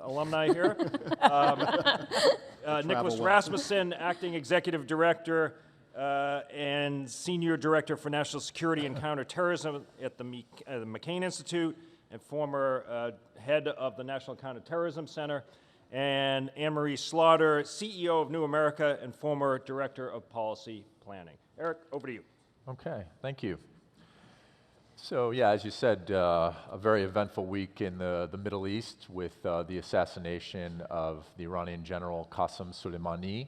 alumni here. Nicholas Rasmussen, Acting Executive Director and Senior Director for National Security and Counterterrorism at the McCain Institute, and former head of the National Counterterrorism Center. And Anne-Marie Slaughter, CEO of New America and former Director of Policy Planning. Eric, over to you. Okay, thank you. So yeah, as you said, a very eventful week in the Middle East with the assassination of the Iranian general Qasem Soleimani,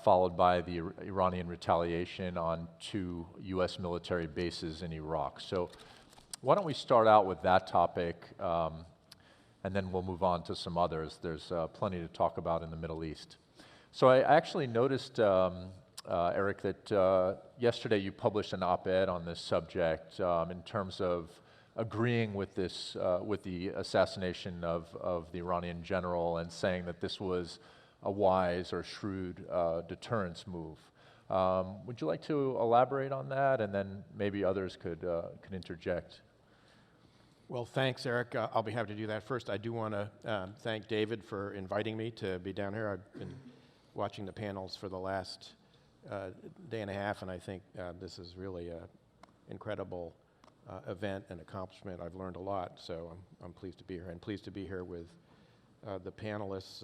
followed by the Iranian retaliation on 2 U.S. military bases in Iraq. So why don't we start out with that topic, and then we'll move on to some others. There's plenty to talk about in the Middle East. So I actually noticed, Eric, that yesterday you published an op-ed on this subject in terms of agreeing with this, with the assassination of the Iranian general, and saying that this was a wise or shrewd deterrence move. Would you like to elaborate on that, and then maybe others could interject? Well, thanks, Eric. I'll be happy to do that. First, I do want to thank David for inviting me to be down here. I've been watching the panels for the last day and a half, and I think this is really an incredible event and accomplishment. I've learned a lot, so I'm pleased to be here, and pleased to be here with the panelists,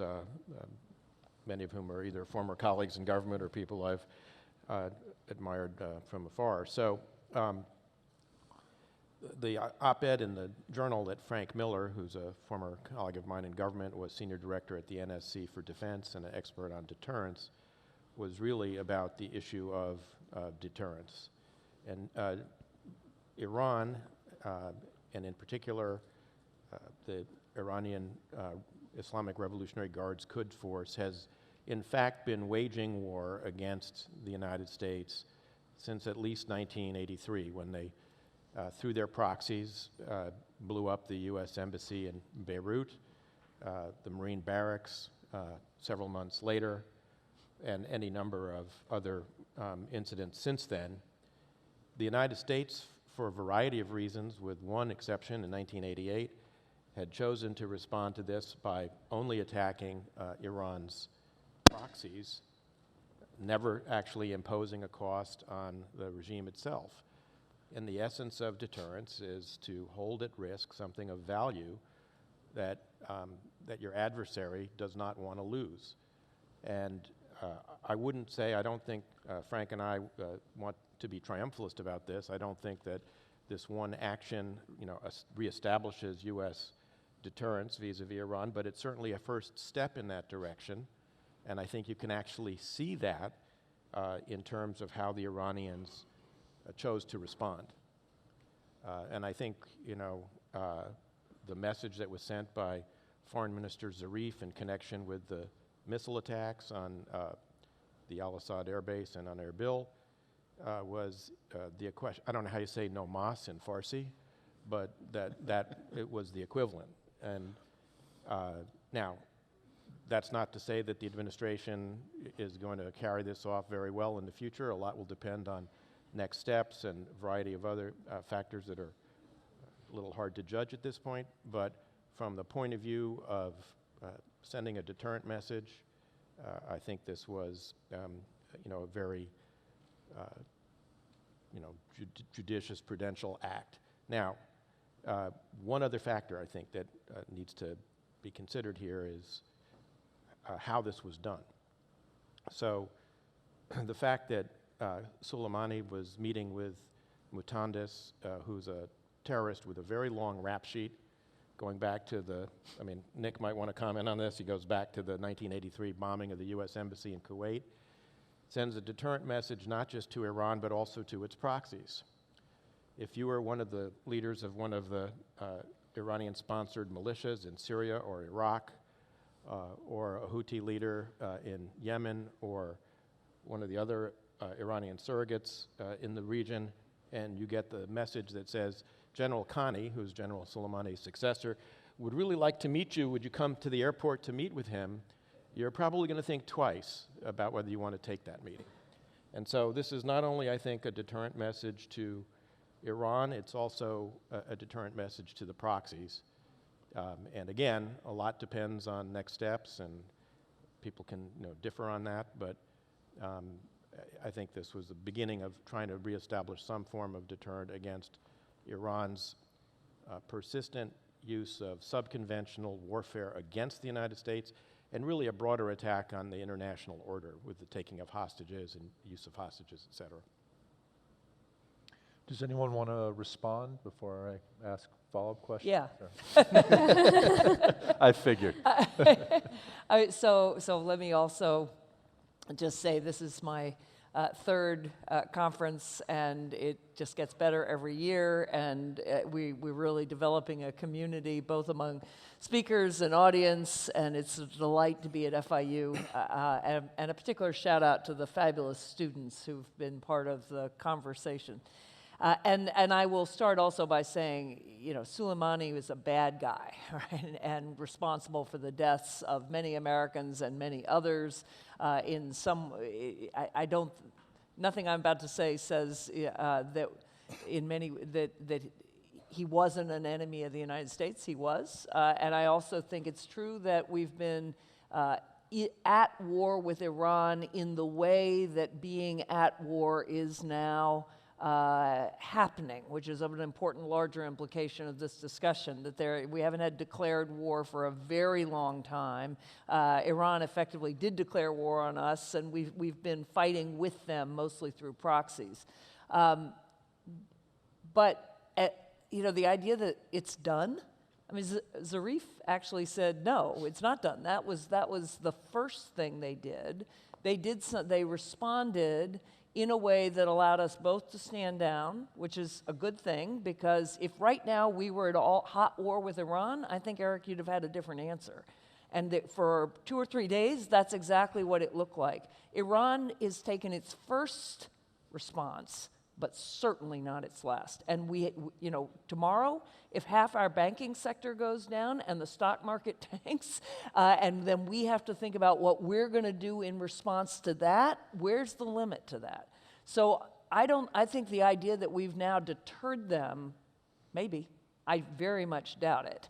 many of whom are either former colleagues in government or people I've admired from afar. So the op-ed in the journal that Frank Miller, who's a former colleague of mine in government, was senior director at the NSC for Defense and an expert on deterrence, was really about the issue of deterrence. And Iran, and in particular the Iranian Islamic Revolutionary Guard's Quds Force, has in fact been waging war against the United States since at least 1983, when they, through their proxies, blew up the U.S. Embassy in Beirut, the Marine barracks several months later, and any number of other incidents since then. The United States, for a variety of reasons, with one exception in 1988, had chosen to respond to this by only attacking Iran's proxies, never actually imposing a cost on the regime itself. And the essence of deterrence is to hold at risk something of value that, that your adversary does not want to lose. And I wouldn't say, I don't think Frank and I want to be triumphalist about this. I don't think that this one action, reestablishes U.S. deterrence vis-a-vis Iran, but it's certainly a first step in that direction. And I think you can actually see that in terms of how the Iranians chose to respond. And I think, the message that was sent by Foreign Minister Zarif in connection with the missile attacks on the Al-Assad Air Base and on Erbil was the question. I don't know how you say no mas in Farsi, but that it was the equivalent. And now, that's not to say that the administration is going to carry this off very well in the future. A lot will depend on next steps and a variety of other factors that are a little hard to judge at this point. But from the point of view of sending a deterrent message, I think this was, a very, judicious, prudential act. Now, one other factor I think that needs to be considered here is how this was done. So, the fact that Soleimani was meeting with Mutandas, who's a terrorist with a very long rap sheet, going back to Nick might want to comment on this. He goes back to the 1983 bombing of the U.S. Embassy in Kuwait, sends a deterrent message not just to Iran, but also to its proxies. If you were one of the leaders of one of the Iranian-sponsored militias in Syria or Iraq, or a Houthi leader in Yemen, or one of the other Iranian surrogates in the region, and you get the message that says, General Khani, who's General Soleimani's successor, would really like to meet you. Would you come to the airport to meet with him? You're probably going to think twice about whether you want to take that meeting. And so this is not only, I think, a deterrent message to Iran, it's also a deterrent message to the proxies. And again, a lot depends on next steps, and people can differ on that, but I think this was the beginning of trying to reestablish some form of deterrent against Iran's persistent use of subconventional warfare against the United States, and really a broader attack on the international order with the taking of hostages and use of hostages, et cetera. Does anyone want to respond before I ask follow-up questions? Yeah. I figured. So let me also just say this is my third conference, and it just gets better every year, and we're really developing a community both among speakers and audience, and it's a delight to be at FIU, and a particular shout out to the fabulous students who've been part of the conversation. And I will start also by saying, Soleimani was a bad guy, right? And responsible for the deaths of many Americans and many others. In some, nothing I'm about to say says that he wasn't an enemy of the United States. He was, and I also think it's true that we've been at war with Iran in the way that being at war is now happening, which is of an important larger implication of this discussion, that we haven't had declared war for a very long time. Iran effectively did declare war on us, and we've been fighting with them, mostly through proxies. But the idea that it's done, I mean, Zarif actually said, no, it's not done. That was the first thing they did. They responded in a way that allowed us both to stand down, which is a good thing, because if right now we were at hot war with Iran, I think, Eric, you'd have had a different answer. And for 2 or 3 days, that's exactly what it looked like. Iran is taking its first response, but certainly not its last. And tomorrow, if half our banking sector goes down and the stock market tanks, and then we have to think about what we're going to do in response to that, where's the limit to that? So I think the idea that we've now deterred them, maybe, I very much doubt it,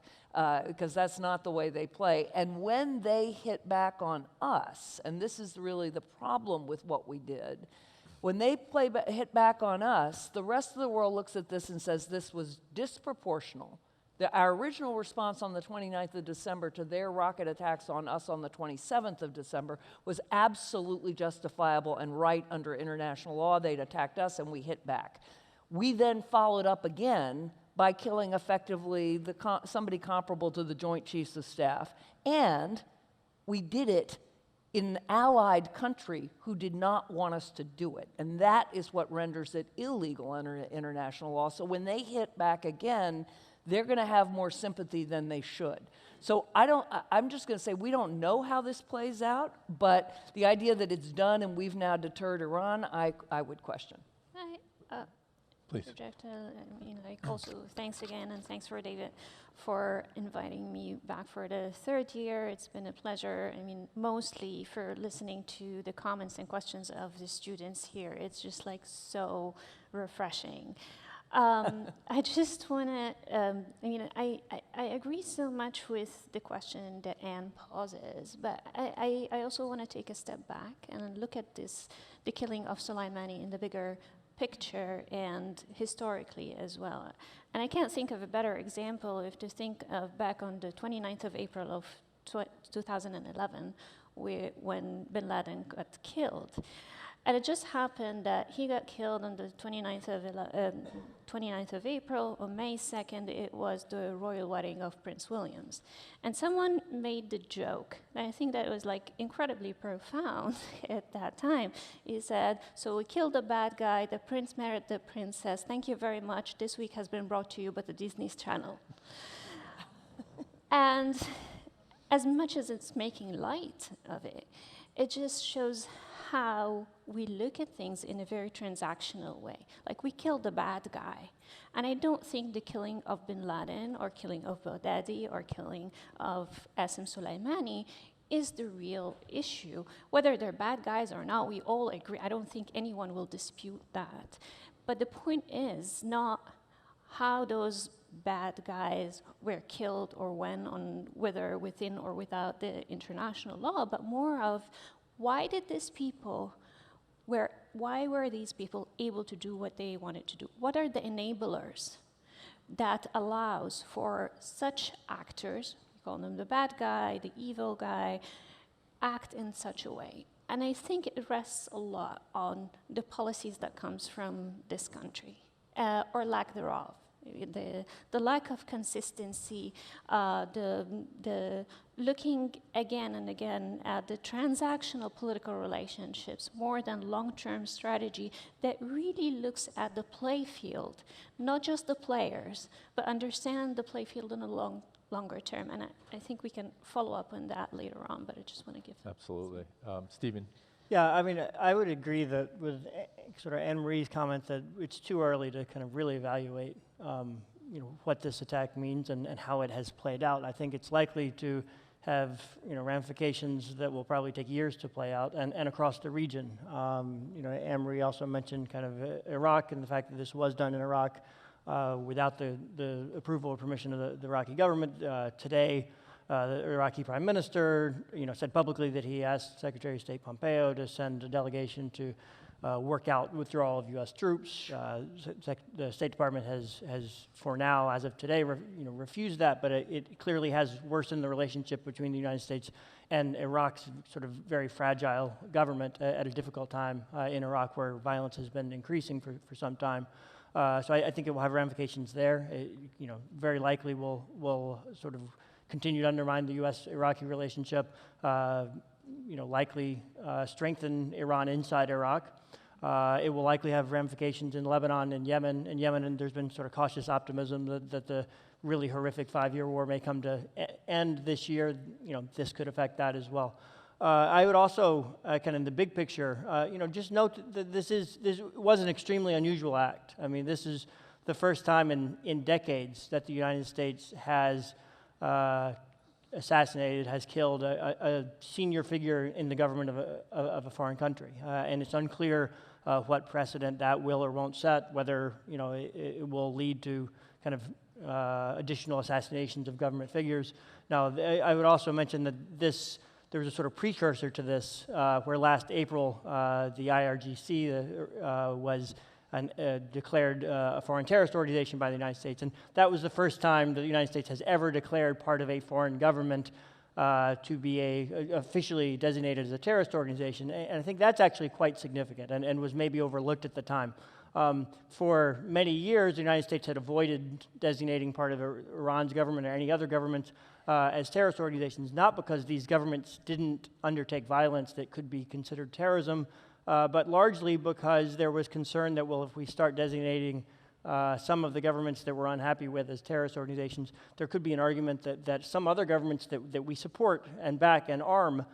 because that's not the way they play. And when they hit back on us, and this is really the problem with what we did, when they hit back on us, the rest of the world looks at this and says this was disproportional. Our original response on the 29th of December to their rocket attacks on us on the 27th of December was absolutely justifiable and right under international law. They'd attacked us and we hit back. We then followed up again by killing effectively somebody comparable to the Joint Chiefs of Staff. And we did it in an allied country who did not want us to do it. And that is what renders it illegal under international law. So when they hit back again, they're going to have more sympathy than they should. So I'm just going to say we don't know how this plays out, but the idea that it's done and we've now deterred Iran, I would question. Please. Also, thanks again, and thanks for David for inviting me back for the third year. It's been a pleasure. Mostly for listening to the comments and questions of the students here. It's just so refreshing. I just want to, I agree so much with the question that Anne poses, but I also want to take a step back and look at the killing of Soleimani in the bigger picture and historically as well. And I can't think of a better example if to think of back on the 29th of April of 2011 when bin Laden got killed. And it just happened that he got killed on the 29th of April. On May 2nd, it was the royal wedding of Prince William's. And someone made the joke, and I think that was incredibly profound at that time. He said, so we killed the bad guy, the prince married the princess. Thank you very much. This week has been brought to you by the Disney Channel. And as much as it's making light of it, it just shows how we look at things in a very transactional way. We killed the bad guy. And I don't think the killing of bin Laden or killing of Baghdadi or killing of Qasem Soleimani is the real issue. Whether they're bad guys or not, we all agree. I don't think anyone will dispute that. But the point is not how those bad guys were killed or when, on whether within or without the international law, but more of why were these people able to do what they wanted to do? What are the enablers that allows for such actors, we call them the bad guy, the evil guy, act in such a way? And I think it rests a lot on the policies that comes from this country, or lack thereof. The lack of consistency, the looking again and again at the transactional political relationships more than long-term strategy that really looks at the play field, not just the players, but understand the play field in a longer term. And I think we can follow up on that later on, but I just want to give... Absolutely. Stephen? Yeah, I mean, I would agree that with sort of Anne-Marie's comment that it's too early to kind of really evaluate, what this attack means and how it has played out. I think it's likely to have, ramifications that will probably take years to play out and across the region. Anne-Marie also mentioned kind of Iraq and the fact that this was done in Iraq without the approval or permission of the Iraqi government. Today, the Iraqi prime minister, said publicly that he asked Secretary of State Pompeo to send a delegation to work out withdrawal of U.S. troops. The State Department has for now, as of today, refused that, but it clearly has worsened the relationship between the United States and Iraq's sort of very fragile government at a difficult time in Iraq, where violence has been increasing for some time. So I think it will have ramifications there. It, very likely will sort of continue to undermine the U.S.-Iraqi relationship, likely strengthen Iran inside Iraq. It will likely have ramifications in Lebanon and Yemen. In Yemen, and there's been sort of cautious optimism that the really horrific 5-year war may come to end this year. This could affect that as well. I would also, kind of in the big picture, just note that this was an extremely unusual act. I mean, this is the first time in decades that the United States has assassinated, has killed a senior figure in the government of a foreign country. And it's unclear what precedent that will or won't set, whether it will lead to kind of additional assassinations of government figures. Now, I would also mention that there was a sort of precursor to this, where last April the IRGC was declared a foreign terrorist organization by the United States. And that was the first time that the United States has ever declared part of a foreign government to be officially designated as a terrorist organization. And I think that's actually quite significant and was maybe overlooked at the time. For many years, the United States had avoided designating part of Iran's government or any other government as terrorist organizations, not because these governments didn't undertake violence that could be considered terrorism, but largely because there was concern that, well, if we start designating some of the governments that we're unhappy with as terrorist organizations, there could be an argument that some other governments that we support and back and arm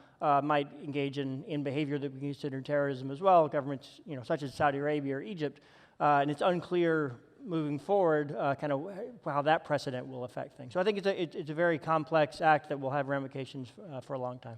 might engage in behavior that we consider terrorism as well, governments such as Saudi Arabia or Egypt. And it's unclear moving forward kind of how that precedent will affect things. So I think it's a very complex act that will have ramifications for a long time.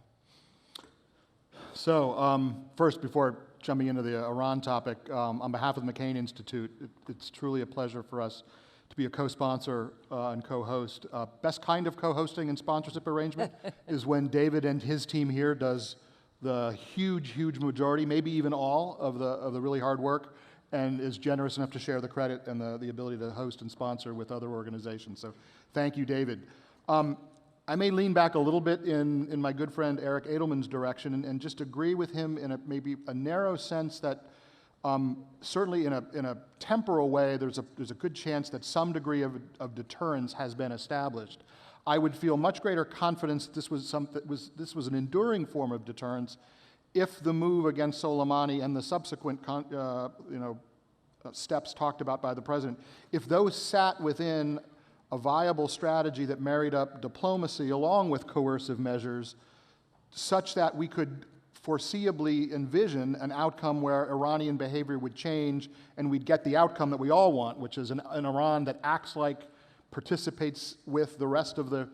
So first, before jumping into the Iran topic, on behalf of the McCain Institute, it's truly a pleasure for us to be a co-sponsor and co-host. Best kind of co-hosting and sponsorship arrangement is when David and his team here does the huge majority, maybe even all of the really hard work, and is generous enough to share the credit and the ability to host and sponsor with other organizations. So thank you, David. I may lean back a little bit in my good friend Eric Edelman's direction and just agree with him in maybe a narrow sense that certainly in a temporal way there's a good chance that some degree of deterrence has been established. I would feel much greater confidence this was an enduring form of deterrence if the move against Soleimani and the subsequent steps talked about by the president, if those sat within a viable strategy that married up diplomacy along with coercive measures such that we could foreseeably envision an outcome where Iranian behavior would change and we'd get the outcome that we all want, which is an Iran that acts like, participates with the rest of the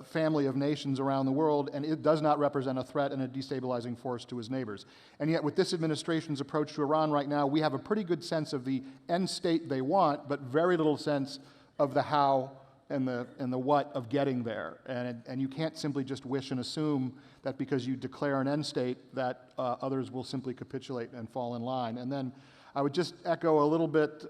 family of nations around the world, and it does not represent a threat and a destabilizing force to his neighbors. And yet with this administration's approach to Iran right now, we have a pretty good sense of the end state they want, but very little sense of the how and the what of getting there. And you can't simply just wish and assume that because you declare an end state that others will simply capitulate and fall in line. And then I would just echo a little bit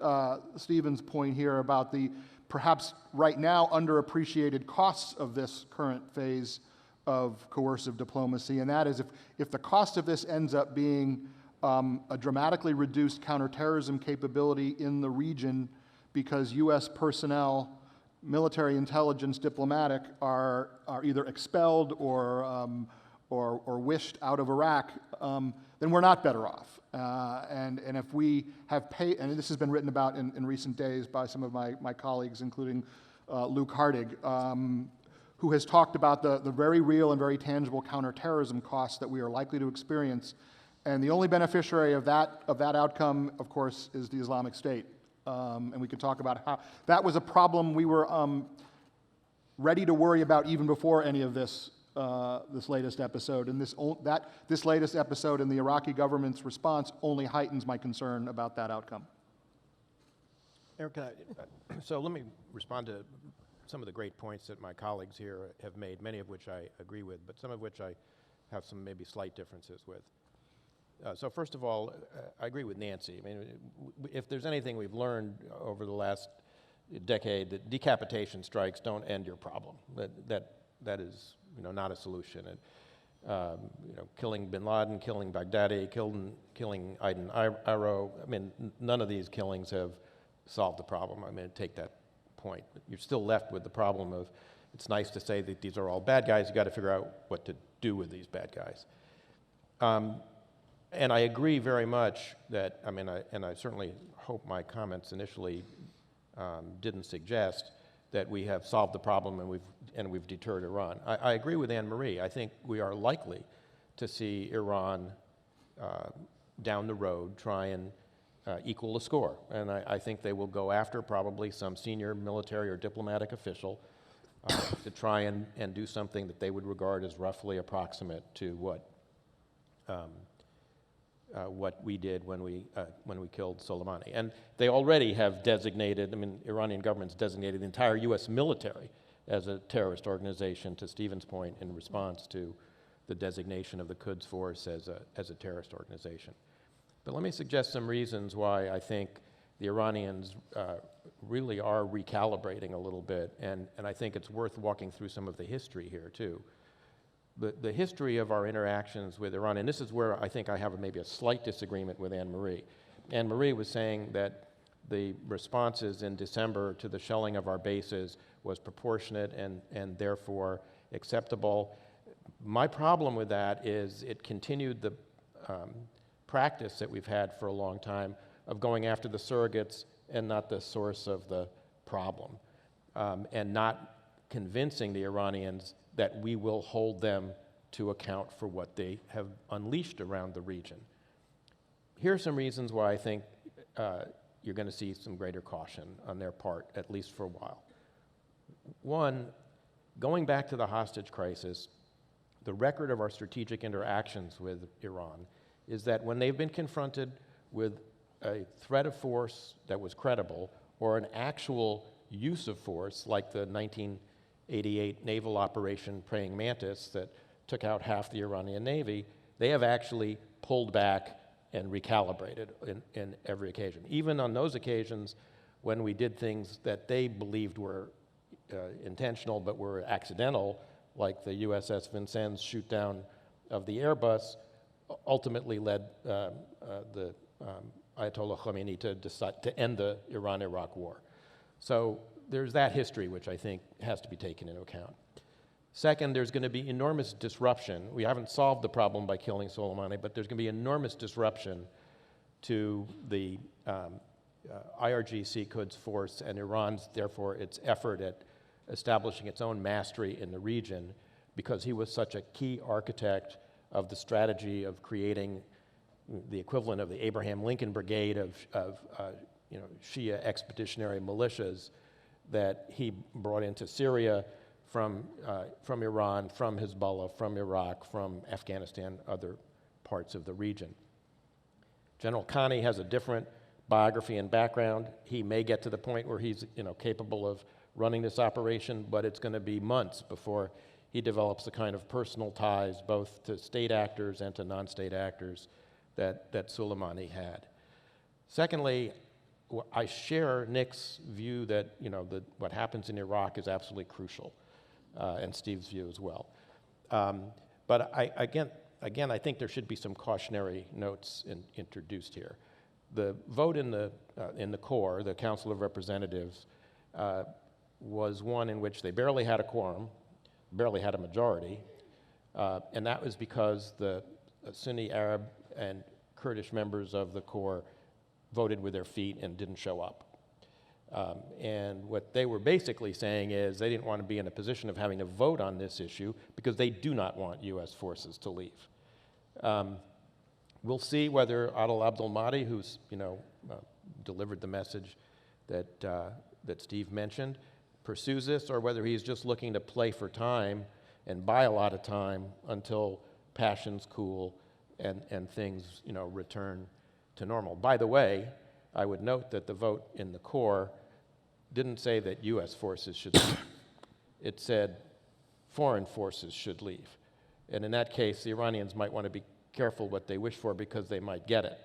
Stephen's point here about the perhaps right now underappreciated costs of this current phase of coercive diplomacy, and that is if the cost of this ends up being a dramatically reduced counterterrorism capability in the region because U.S. personnel, military intelligence, diplomatic, are either expelled or wished out of Iraq, then we're not better off. And if we have paid, and this has been written about in recent days by some of my colleagues, including Luke Hartig, who has talked about the very real and very tangible counterterrorism costs that we are likely to experience. And the only beneficiary of that outcome, of course, is the Islamic State. And we could talk about how that was a problem we were ready to worry about even before any of this latest episode. And this latest episode and the Iraqi government's response only heightens my concern about that outcome. Eric, so let me respond to some of the great points that my colleagues here have made, many of which I agree with, but some of which I have some maybe slight differences with. So first of all, I agree with Nancy. I mean, if there's anything we've learned over the last decade, that decapitation strikes don't end your problem. That is, not a solution. And, killing bin Laden, killing Baghdadi, killing Aiden Iro, I mean, none of these killings have solved the problem. I'm going to take that point. You're still left with the problem of, it's nice to say that these are all bad guys. You got to figure out what to do with these bad guys. And I agree very much that, I certainly hope my comments initially didn't suggest that we have solved the problem and we've deterred Iran. I agree with Anne-Marie. I think we are likely to see Iran down the road try and equal the score. And I think they will go after probably some senior military or diplomatic official to try and do something that they would regard as roughly approximate to what we did when we killed Soleimani. And they already have designated, Iranian government's designated the entire U.S. military as a terrorist organization, to Stephen's point, in response to the designation of the Quds Force as a terrorist organization. But let me suggest some reasons why I think the Iranians really are recalibrating a little bit, and I think it's worth walking through some of the history here, too. The history of our interactions with Iran, and this is where I think I have maybe a slight disagreement with Anne-Marie. Anne-Marie was saying that the responses in December to the shelling of our bases was proportionate and therefore acceptable. My problem with that is it continued the practice that we've had for a long time of going after the surrogates and not the source of the problem, and not convincing the Iranians that we will hold them to account for what they have unleashed around the region. Here are some reasons why I think you're going to see some greater caution on their part, at least for a while. One, going back to the hostage crisis, the record of our strategic interactions with Iran is that when they've been confronted with a threat of force that was credible or an actual use of force, like the 1988 naval operation Praying Mantis that took out half the Iranian Navy, they have actually pulled back and recalibrated in every occasion. Even on those occasions when we did things that they believed were intentional but were accidental, like the USS Vincennes shoot down of the Airbus, ultimately led the Ayatollah Khomeini to decide to end the Iran-Iraq war. So there's that history which I think has to be taken into account. Second, there's going to be enormous disruption. We haven't solved the problem by killing Soleimani, but there's going to be enormous disruption to the IRGC Quds Force and Iran's, therefore, its effort at establishing its own mastery in the region, because he was such a key architect of the strategy of creating the equivalent of the Abraham Lincoln Brigade of Shia expeditionary militias that he brought into Syria from Iran, from Hezbollah, from Iraq, from Afghanistan, other parts of the region. General Khani has a different biography and background. He may get to the point where he's capable of running this operation, but it's going to be months before he develops the kind of personal ties both to state actors and to non-state actors that Soleimani had. Secondly, I share Nick's view that what happens in Iraq is absolutely crucial, and Steve's view as well. But again, I think there should be some cautionary notes introduced here. The vote in the core, the Council of Representatives, was one in which they barely had a quorum, barely had a majority, and that was because the Sunni Arab and Kurdish members of the core voted with their feet and didn't show up. And what they were basically saying is they didn't want to be in a position of having to vote on this issue because they do not want U.S. forces to leave. We'll see whether Adel Abdul Mahdi, who's delivered the message that Steve mentioned, pursues this, or whether he's just looking to play for time and buy a lot of time until passions cool and things return to normal. By the way, I would note that the vote in the core didn't say that U.S. forces should leave. It said foreign forces should leave. And in that case, the Iranians might want to be careful what they wish for because they might get it.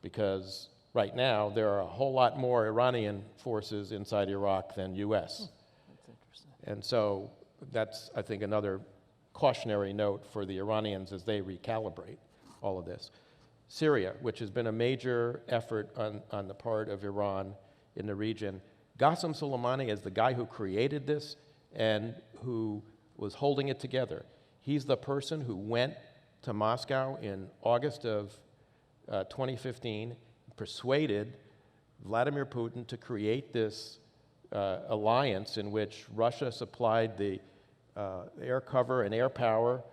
Because right now, there are a whole lot more Iranian forces inside Iraq than U.S. That's interesting. And so that's, I think, another cautionary note for the Iranians as they recalibrate all of this. Syria, which has been a major effort on the part of Iran in the region. Qasem Soleimani is the guy who created this and who was holding it together. He's the person who went to Moscow in August of 2015, persuaded Vladimir Putin to create this alliance in which Russia supplied the air cover and air power,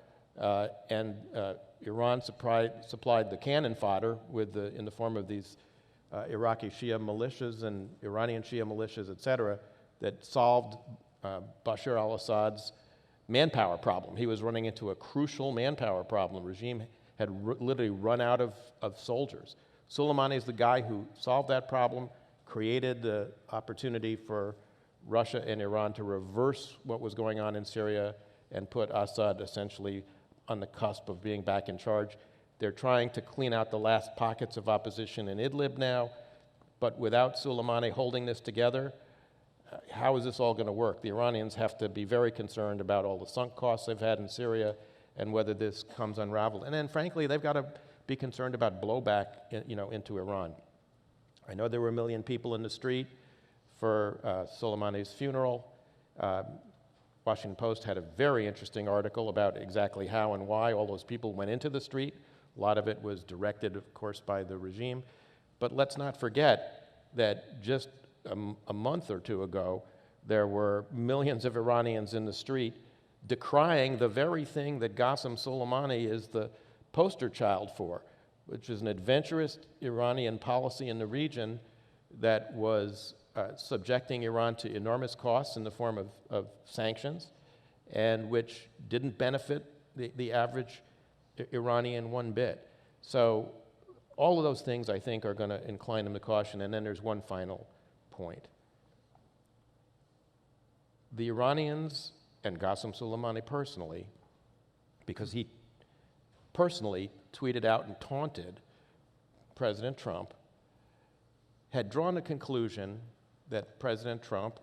and Iran supplied the cannon fodder in the form of these Iraqi Shia militias and Iranian Shia militias, et cetera, that solved Bashar al-Assad's manpower problem. He was running into a crucial manpower problem. The regime had literally run out of soldiers. Soleimani is the guy who solved that problem, created the opportunity for Russia and Iran to reverse what was going on in Syria and put Assad essentially on the cusp of being back in charge. They're trying to clean out the last pockets of opposition in Idlib now, but without Soleimani holding this together, how is this all going to work? The Iranians have to be very concerned about all the sunk costs they've had in Syria and whether this comes unraveled. And then, frankly, they've got to be concerned about blowback, into Iran. I know there were 1 million people in the street for Soleimani's funeral. Washington Post had a very interesting article about exactly how and why all those people went into the street. A lot of it was directed, of course, by the regime. But let's not forget that just a month or two ago, there were millions of Iranians in the street decrying the very thing that Qasem Soleimani is the poster child for, which is an adventurous Iranian policy in the region that was subjecting Iran to enormous costs in the form of sanctions, and which didn't benefit the average Iranian one bit. So all of those things, I think, are going to incline them to caution. And then there's one final point. The Iranians and Qasem Soleimani personally, because he personally tweeted out and taunted President Trump, had drawn the conclusion that President Trump,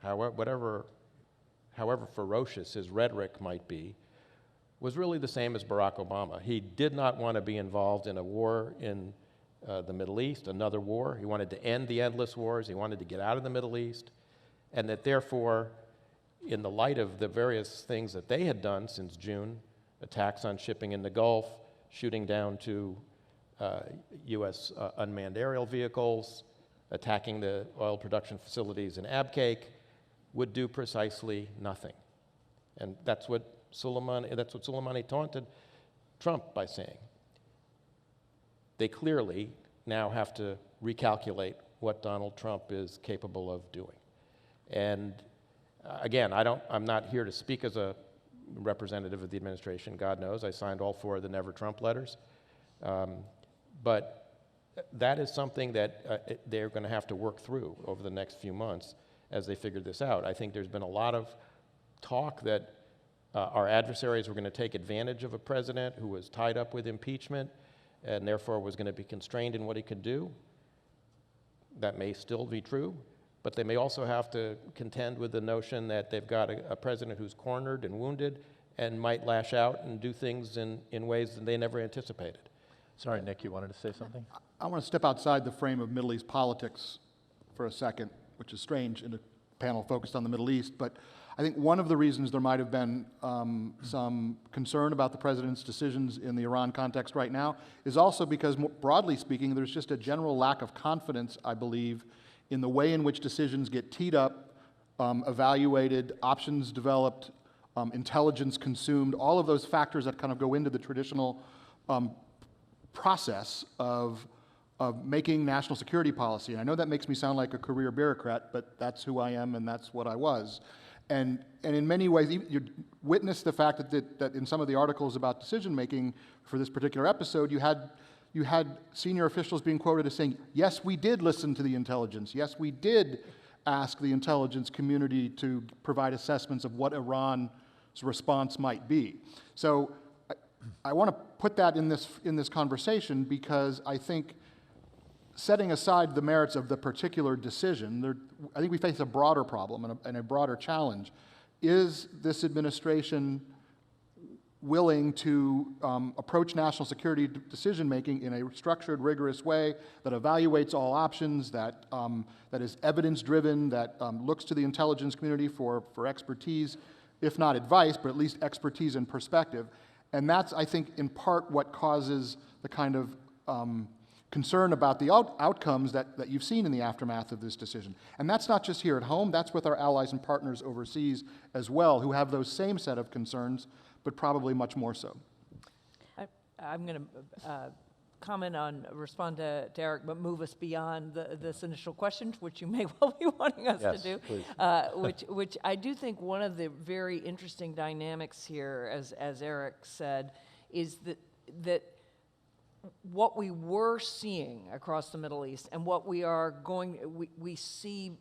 however ferocious his rhetoric might be, was really the same as Barack Obama. He did not want to be involved in a war in the Middle East, another war. He wanted to end the endless wars. He wanted to get out of the Middle East. And that therefore, in the light of the various things that they had done since June, attacks on shipping in the Gulf, shooting down two U.S. Unmanned aerial vehicles, attacking the oil production facilities in Abqaiq, would do precisely nothing. And that's what Soleimani taunted Trump by saying. They clearly now have to recalculate what Donald Trump is capable of doing. And again, I'm not here to speak as a representative of the administration. God knows I signed all 4 of the Never Trump letters. But that is something that they're going to have to work through over the next few months as they figure this out. I think there's been a lot of talk that our adversaries were going to take advantage of a president who was tied up with impeachment and therefore was going to be constrained in what he could do. That may still be true, but they may also have to contend with the notion that they've got a president who's cornered and wounded and might lash out and do things in ways that they never anticipated. Sorry, Nick, you wanted to say something? I want to step outside the frame of Middle East politics for a second, which is strange in a panel focused on the Middle East, but I think one of the reasons there might have been some concern about the president's decisions in the Iran context right now is also because, more broadly speaking, there's just a general lack of confidence, I believe, in the way in which decisions get teed up, evaluated, options developed, intelligence consumed, all of those factors that kind of go into the traditional process of making national security policy. And I know that makes me sound like a career bureaucrat, but that's who I am and that's what I was. And in many ways, you witness the fact that in some of the articles about decision-making for this particular episode, you had senior officials being quoted as saying, yes, we did listen to the intelligence. Yes, we did ask the intelligence community to provide assessments of what Iran's response might be. So I want to put that in this conversation because I think setting aside the merits of the particular decision, I think we face a broader problem and a broader challenge. Is this administration willing to approach national security decision-making in a structured, rigorous way that evaluates all options, that is evidence-driven, that looks to the intelligence community for expertise, if not advice, but at least expertise and perspective? And that's, I think, in part what causes the kind of concern about the outcomes that you've seen in the aftermath of this decision. And that's not just here at home, that's with our allies and partners overseas as well, who have those same set of concerns, but probably much more so. I'm going to respond to Eric, but move us beyond this initial question, which you may well be wanting us to do. Please. Which I do think one of the very interesting dynamics here, as Eric said, is that what we were seeing across the Middle East and what we see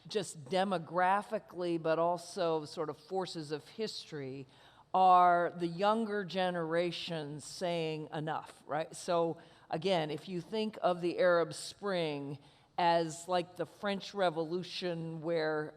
just demographically, but also sort of forces of history, are the younger generations saying enough, right? So again, if you think of the Arab Spring as like the French Revolution where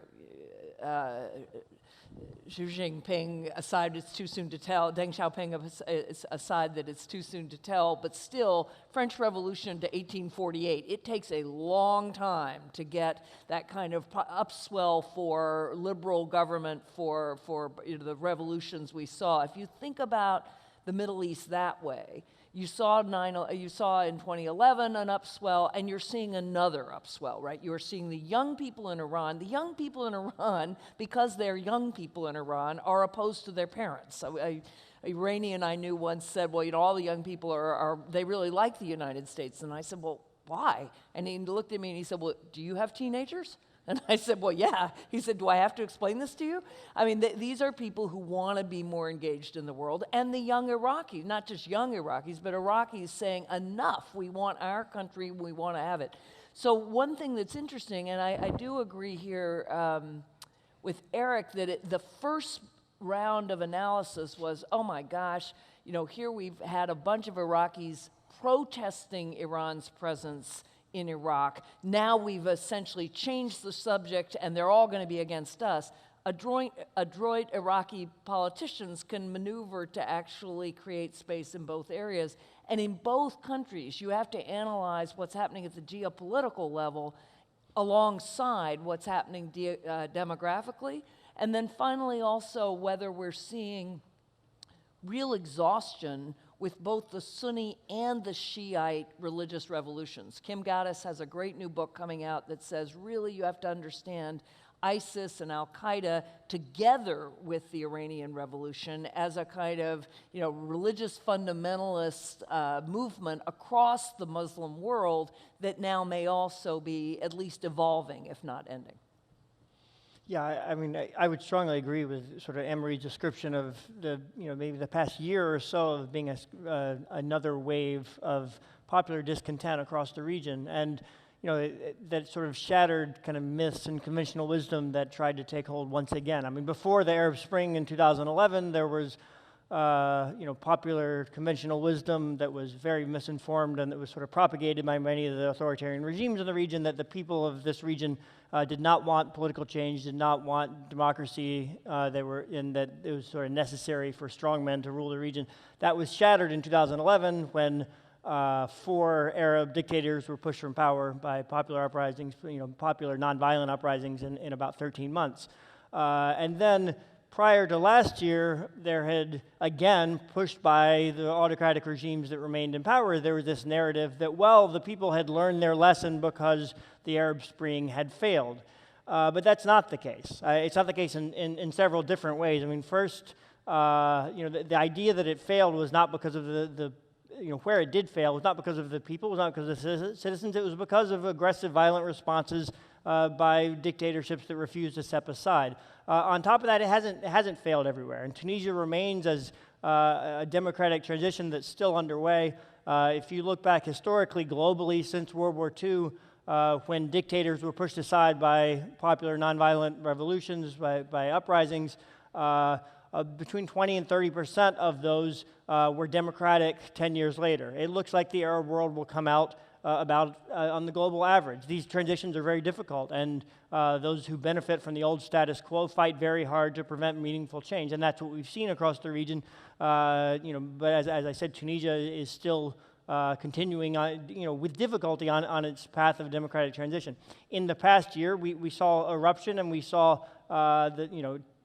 Xi Jinping aside it's too soon to tell, Deng Xiaoping aside that it's too soon to tell, but still, French Revolution to 1848, it takes a long time to get that kind of upswell for liberal government for the revolutions we saw. If you think about the Middle East that way, you saw in 2011 an upswell, and you're seeing another upswell, right? You're seeing the young people in Iran. The young people in Iran, because they're young people in Iran, are opposed to their parents. So an Iranian I knew once said, well, all the young people they really like the United States. And I said, well, why? And he looked at me and he said, well, do you have teenagers? And I said, well, yeah. He said, do I have to explain this to you? I mean, these are people who want to be more engaged in the world. And the young Iraqis, not just young Iraqis, but Iraqis saying, enough, we want our country, we want to have it. So one thing that's interesting, and I do agree here with Eric, that the first round of analysis was, oh my gosh, here we've had a bunch of Iraqis protesting Iran's presence in Iraq. Now we've essentially changed the subject and they're all going to be against us. Adroit Iraqi politicians can maneuver to actually create space in both areas. And in both countries, you have to analyze what's happening at the geopolitical level alongside what's happening demographically. And then finally also whether we're seeing real exhaustion with both the Sunni and the Shiite religious revolutions. Kim Gaddis has a great new book coming out that says, really, you have to understand ISIS and Al-Qaeda together with the Iranian Revolution as a kind of, religious fundamentalist movement across the Muslim world that now may also be at least evolving, if not ending. Yeah, I mean, I would strongly agree with sort of Emery's description of maybe the past year or so of being another wave of popular discontent across the region. And that sort of shattered kind of myths and conventional wisdom that tried to take hold once again. I mean, before the Arab Spring in 2011, there was popular conventional wisdom that was very misinformed and that was sort of propagated by many of the authoritarian regimes in the region, that the people of this region did not want political change, did not want democracy. They were in that it was sort of necessary for strong men to rule the region. That was shattered in 2011 when 4 Arab dictators were pushed from power by popular uprisings, popular nonviolent uprisings in about 13 months. And then prior to last year, there had, again, pushed by the autocratic regimes that remained in power, there was this narrative that, well, the people had learned their lesson because the Arab Spring had failed. But that's not the case. It's not the case in several different ways. I mean, first, the idea that it failed was not because of where it did fail was not because of the people, it was not because of the citizens, it was because of aggressive, violent responses by dictatorships that refused to step aside. On top of that, it hasn't failed everywhere, and Tunisia remains as a democratic transition that's still underway. If you look back historically, globally, since World War II, when dictators were pushed aside by popular nonviolent revolutions, by uprisings, between 20 and 30% of those were democratic 10 years later. It looks like the Arab world will come out on the global average. These transitions are very difficult, and those who benefit from the old status quo fight very hard to prevent meaningful change, and that's what we've seen across the region. But as I said, Tunisia is still continuing with difficulty on its path of democratic transition. In the past year, we saw eruption, and we saw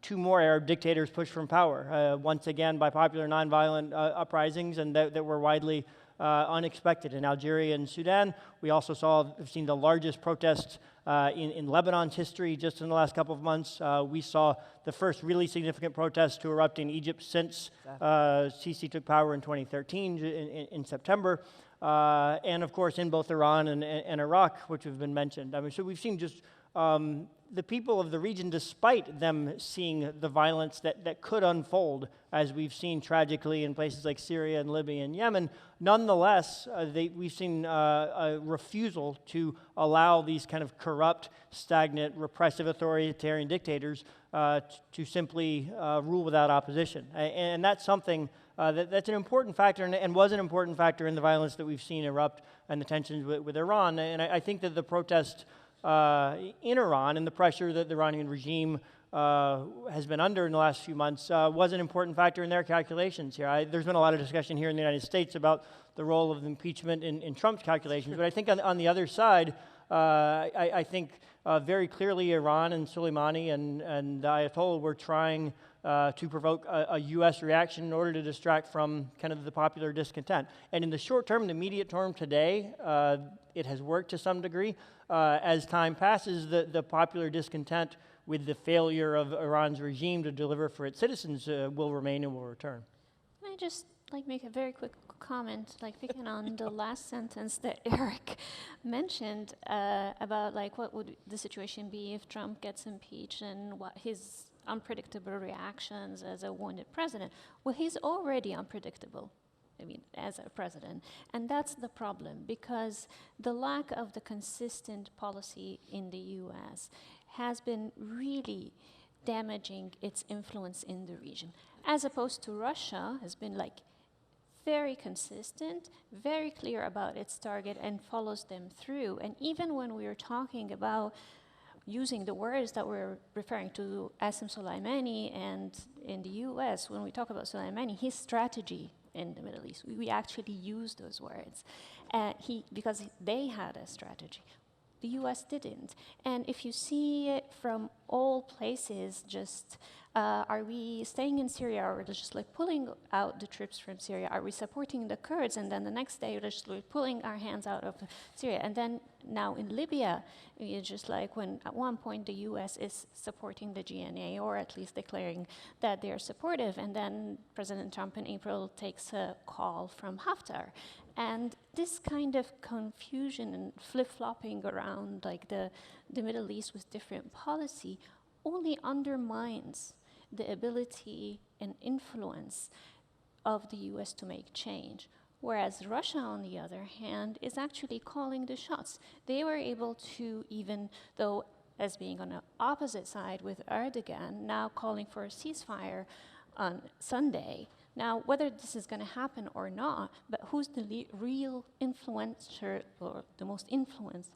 2 more Arab dictators pushed from power, once again by popular nonviolent uprisings, and that were widely unexpected. In Algeria and Sudan, we also have seen the largest protests in Lebanon's history just in the last couple of months. We saw the first really significant protests to erupt in Egypt since Sisi took power in 2013 in September. And of course in both Iran and Iraq, which have been mentioned. I mean, so we've seen just the people of the region, despite them seeing the violence that could unfold, as we've seen tragically in places like Syria and Libya and Yemen, nonetheless, we've seen a refusal to allow these kind of corrupt, stagnant, repressive, authoritarian dictators to simply rule without opposition. And that's something that's an important factor, and was an important factor in the violence that we've seen erupt and the tensions with Iran. And I think that the protest in Iran and the pressure that the Iranian regime has been under in the last few months was an important factor in their calculations here. There's been a lot of discussion here in the United States about the role of impeachment in Trump's calculations, but I think on the other side, I think very clearly Iran and Soleimani and the Ayatollah were trying to provoke a U.S. reaction in order to distract from kind of the popular discontent. And in the short term, the immediate term today, it has worked to some degree. As time passes, the popular discontent with the failure of Iran's regime to deliver for its citizens will remain and will return. Can I just make a very quick comment, picking on the last sentence that Eric mentioned about what would the situation be if Trump gets impeached and what his unpredictable reactions as a wounded president. Well, he's already unpredictable, as a president. And that's the problem, because the lack of the consistent policy in the U.S. has been really damaging its influence in the region, as opposed to Russia has been very consistent, very clear about its target, and follows them through. And even when we are talking about using the words that we're referring to Qasem Soleimani, and in the US, when we talk about Soleimani, his strategy in the Middle East, we actually use those words because they had a strategy. The US didn't. And if you see it from all places, just are we staying in Syria, or just pulling out the troops from Syria? Are we supporting the Kurds? And then the next day, we're just pulling our hands out of Syria. And then now in Libya, it's just when at one point the US is supporting the GNA, or at least declaring that they're supportive. And then President Trump in April takes a call from Haftar. And this kind of confusion and flip-flopping around the Middle East with different policy only undermines the ability and influence of the US to make change. Whereas Russia, on the other hand, is actually calling the shots. They were able to, even though as being on the opposite side with Erdogan, now calling for a ceasefire on Sunday. Now, whether this is going to happen or not, but who's the real influencer or the most influenced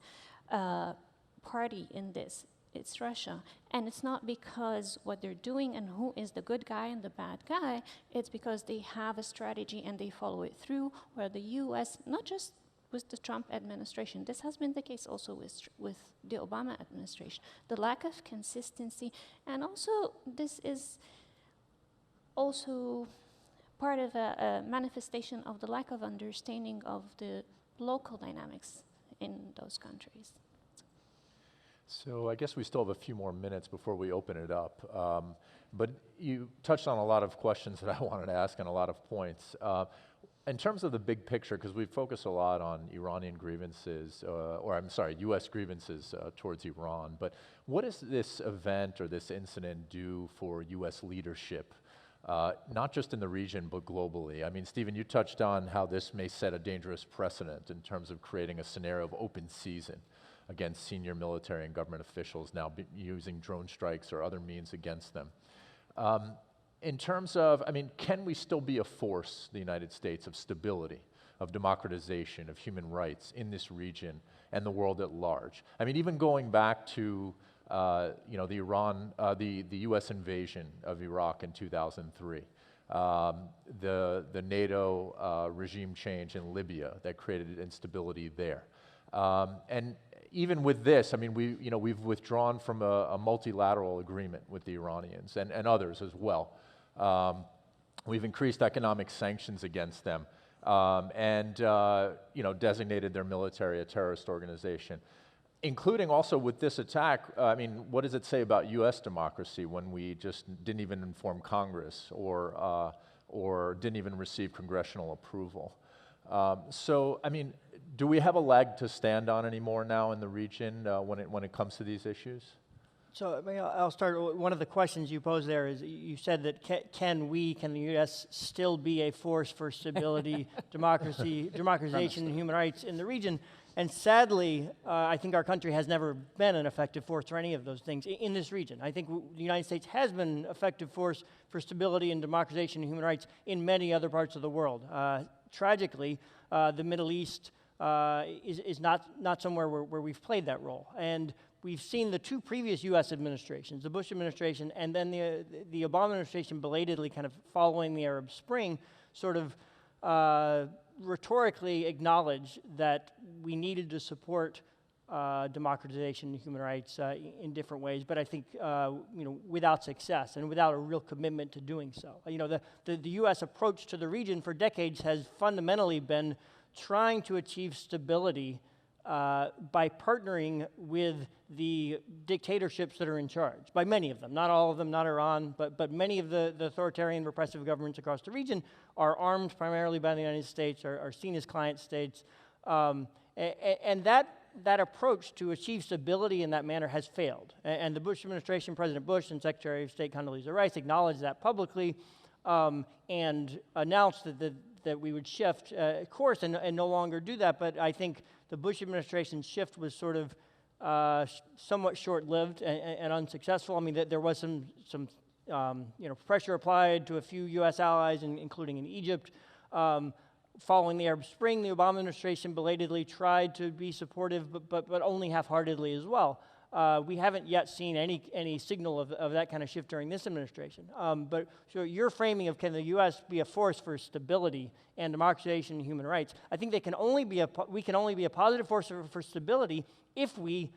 party in this? It's Russia. And it's not because what they're doing and who is the good guy and the bad guy, it's because they have a strategy and they follow it through, where the US, not just with the Trump administration, this has been the case also with the Obama administration, the lack of consistency, and also this is also part of a manifestation of the lack of understanding of the local dynamics in those countries. So I guess we still have a few more minutes before we open it up. But you touched on a lot of questions that I wanted to ask and a lot of points. In terms of the big picture, because we focus a lot on Iranian grievances, US grievances towards Iran, but what does this event or this incident do for US leadership, not just in the region, but globally? I mean, Stephen, you touched on how this may set a dangerous precedent in terms of creating a scenario of open season against senior military and government officials now using drone strikes or other means against them. In terms of, I mean, can we still be a force, the United States, of stability, of democratization, of human rights in this region and the world at large? I mean, even going back to, the U.S. invasion of Iraq in 2003, the NATO regime change in Libya that created instability there, and even with this, I mean, we've withdrawn from a multilateral agreement with the Iranians and others as well. We've increased economic sanctions against them and designated their military a terrorist organization, including also with this attack. I mean, what does it say about U.S. democracy when we just didn't even inform Congress or didn't even receive congressional approval? So, I mean, do we have a leg to stand on anymore now in the region when it comes to these issues? So I'll start. One of the questions you posed there is you said that can the U.S. still be a force for stability, democratization, and human rights in the region? And sadly, I think our country has never been an effective force for any of those things in this region. I think the United States has been an effective force for stability and democratization and human rights in many other parts of the world. Tragically, the Middle East is not somewhere where we've played that role. And we've seen the two previous U.S. administrations, the Bush administration and then the Obama administration, belatedly kind of following the Arab Spring, sort of rhetorically acknowledge that we needed to support democratization and human rights in different ways, but I think without success and without a real commitment to doing so. The U.S. approach to the region for decades has fundamentally been trying to achieve stability by partnering with the dictatorships that are in charge, by many of them, not all of them, not Iran, but many of the authoritarian repressive governments across the region are armed primarily by the United States, are seen as client states, and that approach to achieve stability in that manner has failed. And the Bush administration, President Bush and Secretary of State Condoleezza Rice acknowledged that publicly and announced that we would shift course and no longer do that. But I think the Bush administration's shift was sort of somewhat short-lived and unsuccessful. I mean, there was some pressure applied to a few U.S. allies, including in Egypt. Following the Arab Spring, the Obama administration belatedly tried to be supportive, but only half-heartedly as well. We haven't yet seen any signal of that kind of shift during this administration. But so your framing of can the U.S. be a force for stability and democratization and human rights, I think we can only be a positive force for stability if we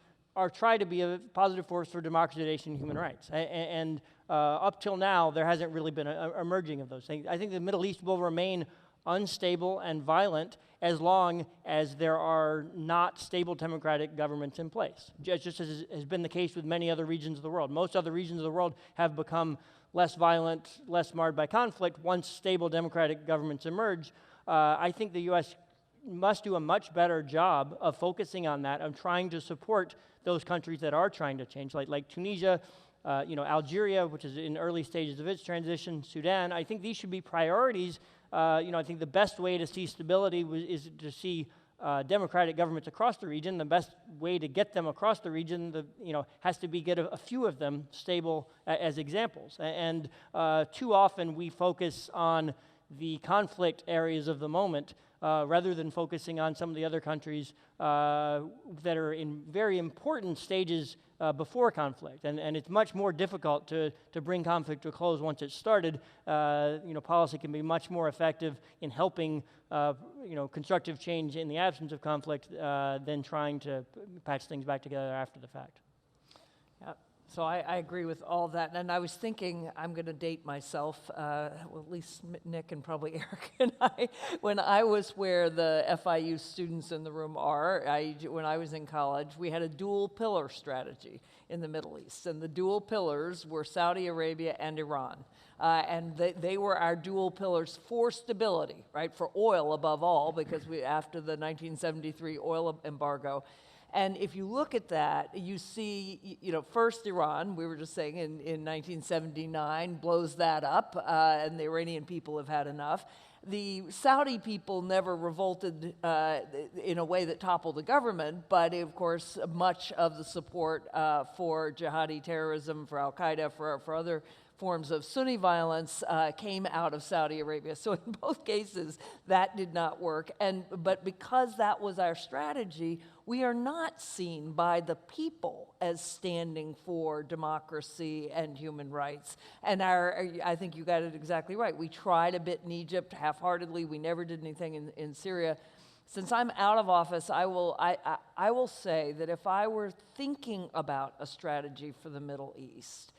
try to be a positive force for democratization and human rights. And up till now, there hasn't really been a merging of those things. I think the Middle East will remain unstable and violent as long as there are not stable democratic governments in place, just as has been the case with many other regions of the world. Most other regions of the world have become less violent, less marred by conflict once stable democratic governments emerge. I think the U.S. must do a much better job of focusing on that, of trying to support those countries that are trying to change, like Tunisia, Algeria, which is in early stages of its transition, Sudan. I think these should be priorities I think the best way to see stability is to see democratic governments across the region. The best way to get them across the region, has to be get a few of them stable as examples. And too often we focus on the conflict areas of the moment rather than focusing on some of the other countries that are in very important stages before conflict. And it's much more difficult to bring conflict to a close once it's started. Policy can be much more effective in helping constructive change in the absence of conflict than trying to patch things back together after the fact. Yeah. So I agree with all that. And I was thinking, I'm going to date myself, well, at least Nick and probably Eric and I, when I was where the FIU students in the room are, when I was in college, we had a dual pillar strategy in the Middle East. And the dual pillars were Saudi Arabia and Iran. And they were our dual pillars for stability, right? For oil above all, because after the 1973 oil embargo. And if you look at that, you see, first Iran, we were just saying in 1979, blows that up, and the Iranian people have had enough. The Saudi people never revolted in a way that toppled the government, but of course, much of the support for jihadi terrorism, for Al-Qaeda, for other forms of Sunni violence came out of Saudi Arabia. So in both cases, that did not work. But because that was our strategy, we are not seen by the people as standing for democracy and human rights. And I think you got it exactly right. We tried a bit in Egypt, half-heartedly. We never did anything in Syria. Since I'm out of office, I will say that if I were thinking about a strategy for the Middle East,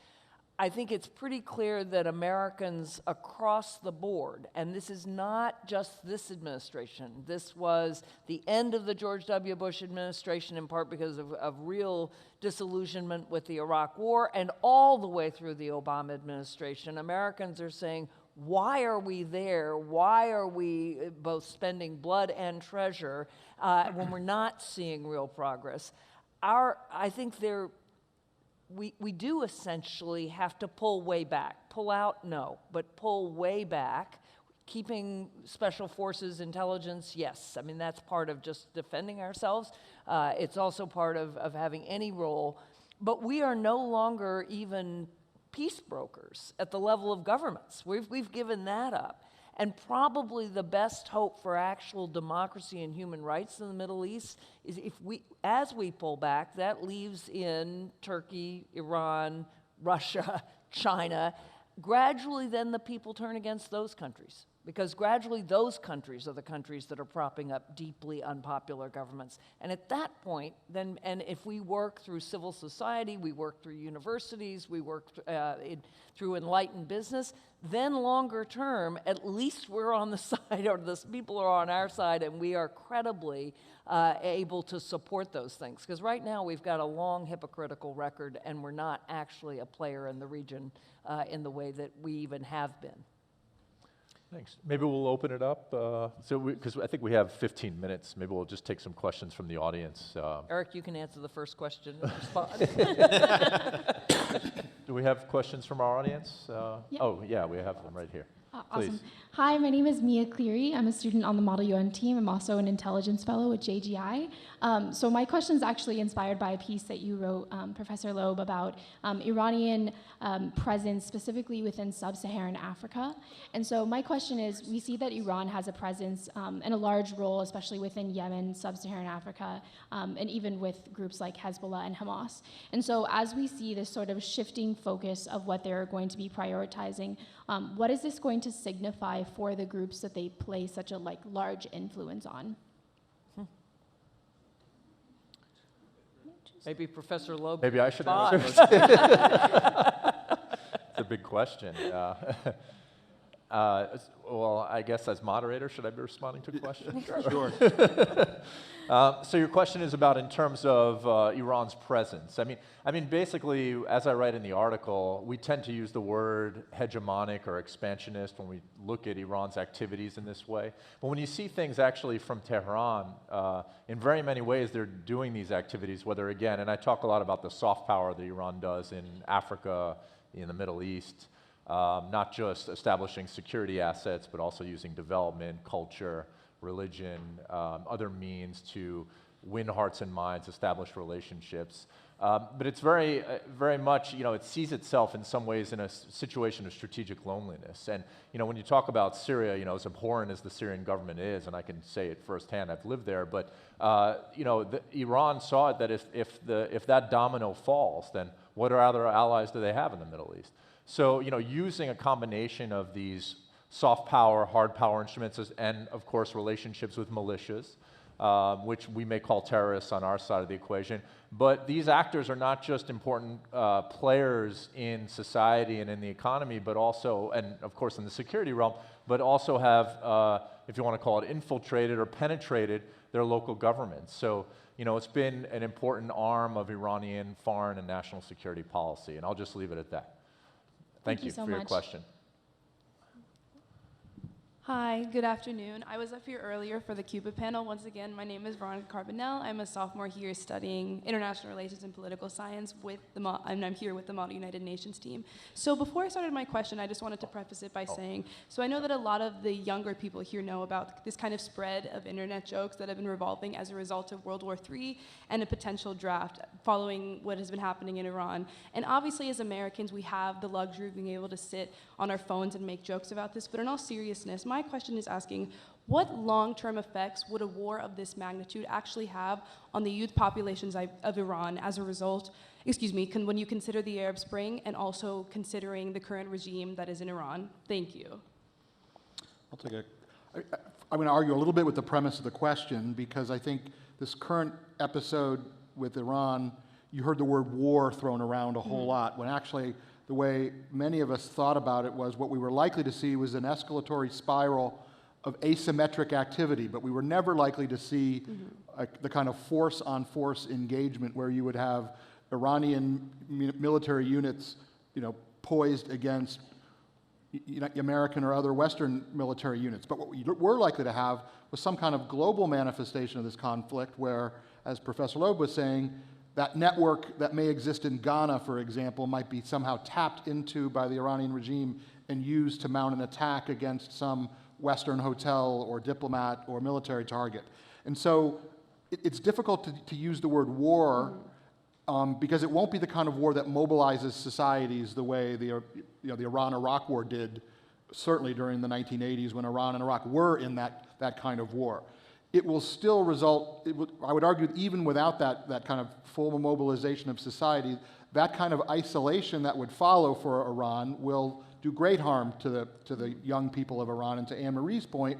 I think it's pretty clear that Americans across the board, and this is not just this administration, this was the end of the George W. Bush administration in part because of real disillusionment with the Iraq War, and all the way through the Obama administration, Americans are saying, why are we there? Why are we both spending blood and treasure when we're not seeing real progress? I think we do essentially have to pull way back. Pull out, no, but pull way back. Keeping special forces intelligence, yes. I mean, that's part of just defending ourselves. It's also part of having any role. But we are no longer even peace brokers at the level of governments. We've given that up. And probably the best hope for actual democracy and human rights in the Middle East is as we pull back, that leaves in Turkey, Iran, Russia, China. Gradually, then the people turn against those countries, because gradually those countries are the countries that are propping up deeply unpopular governments. And at that point, and if we work through civil society, we work through universities, we work through enlightened business, then longer term, at least we're on the side, or the people are on our side, and we are credibly able to support those things. Because right now we've got a long hypocritical record, and we're not actually a player in the region in the way that we even have been. Thanks. Maybe we'll open it up. Because I think we have 15 minutes. Maybe we'll just take some questions from the audience. Eric, you can answer the first question and respond. Do we have questions from our audience? Yeah. Oh, yeah, we have them right here. Please. Awesome. Hi, my name is Mia Cleary. I'm a student on the Model UN team. I'm also an intelligence fellow at JGI. So my question is actually inspired by a piece that you wrote, Professor Loeb, about Iranian presence specifically within sub-Saharan Africa. And so my question is, we see that Iran has a presence and a large role, especially within Yemen, sub-Saharan Africa, and even with groups like Hezbollah and Hamas. And so as we see this sort of shifting focus of what they're going to be prioritizing, what is this going to signify for the groups that they play such a large influence on? Maybe Professor Loeb. Maybe I should respond. answer. It's a big question. Well, I guess as moderator, should I be responding to questions? Sure. So your question is about in terms of Iran's presence. I mean, basically, as I write in the article, we tend to use the word hegemonic or expansionist when we look at Iran's activities in this way. But when you see things actually from Tehran, in very many ways, they're doing these activities, whether again, and I talk a lot about the soft power that Iran does in Africa, in the Middle East, not just establishing security assets, but also using development, culture, religion, other means to win hearts and minds, establish relationships. But it's very much, it sees itself in some ways in a situation of strategic loneliness. And, when you talk about Syria, as abhorrent as the Syrian government is, and I can say it firsthand, I've lived there, but, Iran saw it that if that domino falls, then what other allies do they have in the Middle East? So, using a combination of these soft power, hard power instruments, and of course relationships with militias, which we may call terrorists on our side of the equation. But these actors are not just important players in society and in the economy, but also, and of course in the security realm, but also have, if you want to call it, infiltrated or penetrated their local governments. So, it's been an important arm of Iranian foreign and national security policy, and I'll just leave it at that. Thank you so for your much. question. Hi, good afternoon. I was up here earlier for the Cuba panel. Once again, my name is Veronica Carbonell. I'm a sophomore here studying international relations and political science and I'm here with the Model United Nations team. So before I started my question, I just wanted to preface it by saying, so I know that a lot of the younger people here know about this kind of spread of internet jokes that have been revolving as a result of World War III and a potential draft following what has been happening in Iran. And obviously as Americans, we have the luxury of being able to sit on our phones and make jokes about this, but in all seriousness, my question is asking, what long-term effects would a war of this magnitude actually have on the youth populations of Iran as a result, when you consider the Arab Spring and also considering the current regime that is in Iran? Thank you. I'm going to argue a little bit with the premise of the question, because I think this current episode with Iran, you heard the word war thrown around a whole lot, when actually the way many of us thought about it was what we were likely to see was an escalatory spiral of asymmetric activity, but we were never likely to see the kind of force-on-force engagement where you would have Iranian military units, poised against American or other Western military units. But what we were likely to have was some kind of global manifestation of this conflict where, as Professor Loeb was saying, that network that may exist in Ghana, for example, might be somehow tapped into by the Iranian regime and used to mount an attack against some Western hotel or diplomat or military target. And so it's difficult to use the word war because it won't be the kind of war that mobilizes societies the way the Iran-Iraq war did, certainly during the 1980s when Iran and Iraq were in that kind of war. It will still result, I would argue, even without that kind of full mobilization of society, that kind of isolation that would follow for Iran will do great harm to the young people of Iran. And to Anne-Marie's point,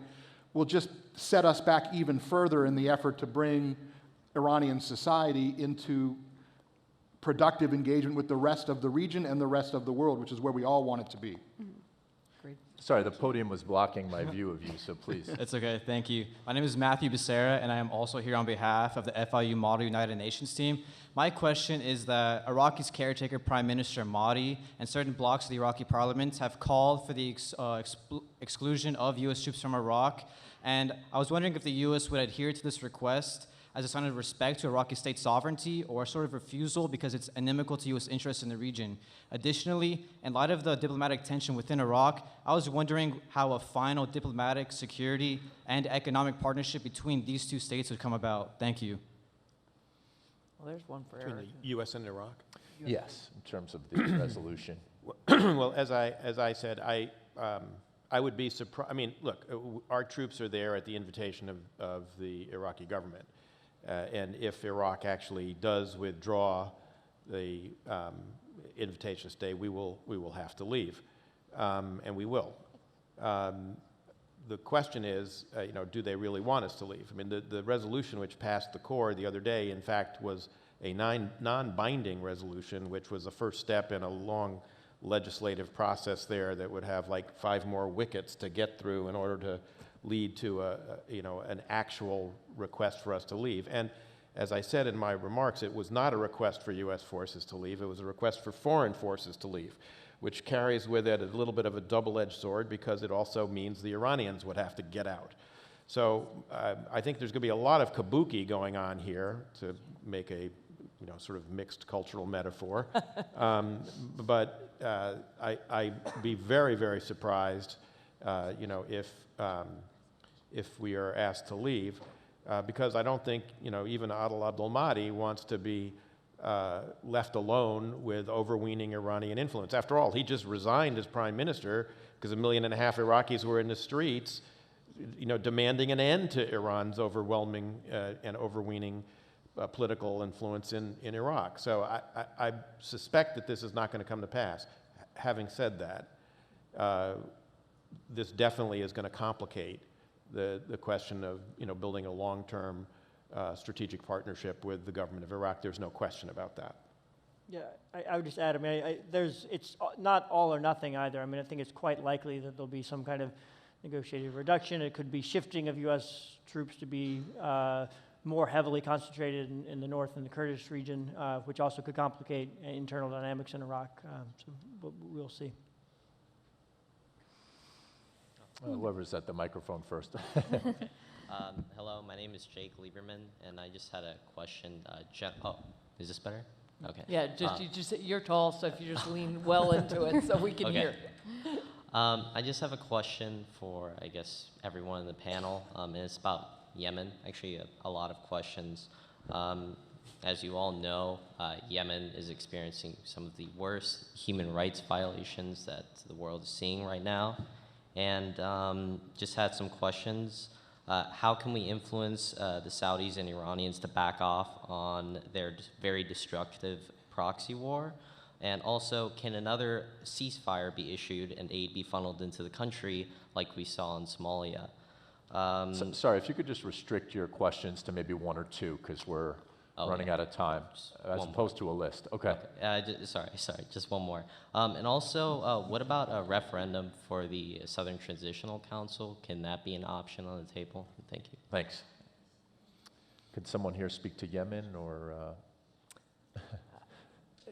will just set us back even further in the effort to bring Iranian society into productive engagement with the rest of the region and the rest of the world, which is where we all want it to be. Sorry, the podium was blocking my view of you, so please. It's okay, thank you. My name is Matthew Becerra, and I am also here on behalf of the FIU Model United Nations team. My question is that Iraqi's caretaker Prime Minister Mahdi and certain blocs of the Iraqi parliament have called for the exclusion of U.S. troops from Iraq, and I was wondering if the U.S. would adhere to this request as a sign of respect to Iraqi state sovereignty or a sort of refusal because it's inimical to U.S. interests in the region. Additionally, in light of the diplomatic tension within Iraq, I was wondering how a final diplomatic, security, and economic partnership between these two states would come about. Thank you. Well, there's one for Between Eric. the U.S. and Iraq? Yes, in terms of the resolution. Well, as I said, I would be surprised. I mean, look, our troops are there at the invitation of the Iraqi government. And if Iraq actually does withdraw the invitation to stay, we will have to leave, and we will. The question is, do they really want us to leave? I mean, the resolution which passed the Corps the other day, in fact, was a non-binding resolution, which was the first step in a long legislative process there that would have like 5 more wickets to get through in order to lead to an actual request for us to leave. And as I said in my remarks, it was not a request for U.S. forces to leave. It was a request for foreign forces to leave, which carries with it a little bit of a double-edged sword because it also means the Iranians would have to get out. So I think there's going to be a lot of kabuki going on here, to make a sort of mixed cultural metaphor. But I'd be very, very surprised, if we are asked to leave, because I don't think, even Adel Abdel-Mahdi wants to be left alone with overweening Iranian influence. After all, he just resigned as prime minister because 1.5 million Iraqis were in the streets, demanding an end to Iran's overwhelming and overweening political influence in Iraq. So I suspect that this is not going to come to pass. Having said that, this definitely is going to complicate the question of building a long-term strategic partnership with the government of Iraq. There's no question about that. Yeah, I would just add, it's not all or nothing either. I think it's quite likely that there'll be some kind of negotiated reduction. It could be shifting of U.S. troops to be more heavily concentrated in the north in the Kurdish region, which also could complicate internal dynamics in Iraq. So we'll see. Whoever's at the microphone first. Hello, my name is Jake Lieberman, and I just had a question. Is this better? Okay. Yeah, you're tall, so if you just lean well into it so we can hear. I just have a question for, I guess, everyone in the panel, and it's about Yemen. Actually, a lot of questions. As you all know, Yemen is experiencing some of the worst human rights violations that the world is seeing right now. And just had some questions. How can we influence the Saudis and Iranians to back off on their very destructive proxy war? And also, can another ceasefire be issued and aid be funneled into the country like we saw in Somalia? Sorry, if you could just restrict your questions to maybe one or two, because we're running out of time, as opposed to a list. Okay. Sorry, just one more. And also, what about a referendum for the Southern Transitional Council? Can that be an option on the table? Thank you. Thanks. Could someone here speak to Yemen, or?